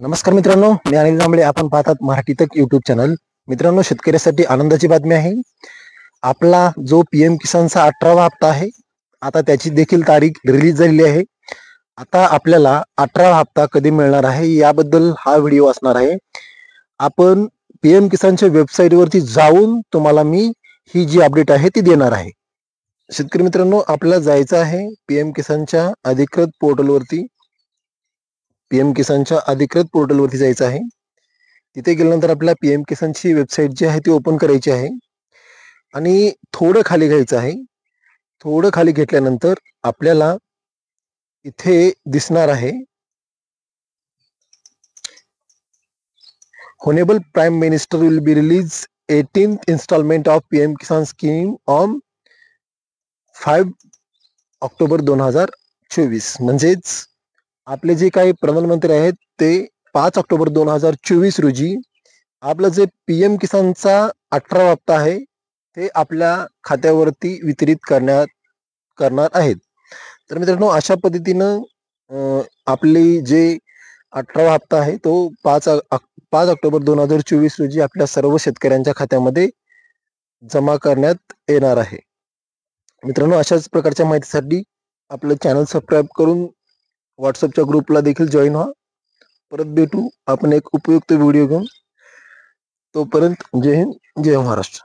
नमस्कार मित्रांनो, मी अनिल जांभळे. आपण पाहतात मराठी तक यूट्यूब चॅनल. मित्रांनो, शेतकऱ्यासाठी आनंदाची बातमी आहे. आपला जो पीएम किसानचा 18वा हप्ता आहे, आता त्याची देखील तारीख रिलीज झालेली आहे. आता आपल्याला 18वा हप्ता कधी मिळणार आहे याबद्दल हा व्हिडिओ असणार आहे. आपण पीएम किसानच्या वेबसाईटवरती जाऊन तुम्हाला मी ही जी अपडेट आहे ती देणार आहे. शेतकरी मित्रांनो, आपल्याला जायचं आहे पीएम किसानच्या अधिकृत पोर्टलवरती. पीएम किसानच्या अधिकृत पोर्टलवरती जायचं आहे. तिथे गेल्यानंतर आपल्याला पीएम किसानची वेबसाईट जी आहे ती ओपन करायची आहे आणि थोडं खाली घ्यायचं आहे. थोडं खाली घेतल्यानंतर आपल्याला इथे दिसणार आहे honourable prime minister will be release 18th instalment of PM Kisan scheme on 5 October 2024. म्हणजेच आपले जे काही प्रधानमंत्री आहेत ते 5 ऑक्टोबर 2024 रोजी आपलं जे पीएम किसानचा 18वा हप्ता आहे ते आपल्या खात्यावरती वितरित करणार आहेत. तर मित्रांनो, अशा पद्धतीनं आपली जे 18वा हप्ता आहे तो 5 ऑक्टोबर 2024 रोजी आपल्या सर्व शेतकऱ्यांच्या खात्यामध्ये जमा करण्यात येणार आहे. मित्रांनो, अशाच प्रकारच्या माहितीसाठी आपलं चॅनल सबस्क्राईब करून व्हॉट्सअपच्या ग्रुपला देखील जॉईन व्हा. परत भेटू आपण एक उपयुक्त व्हिडिओ घेऊन. तोपर्यंत जय हिंद, जय महाराष्ट्र.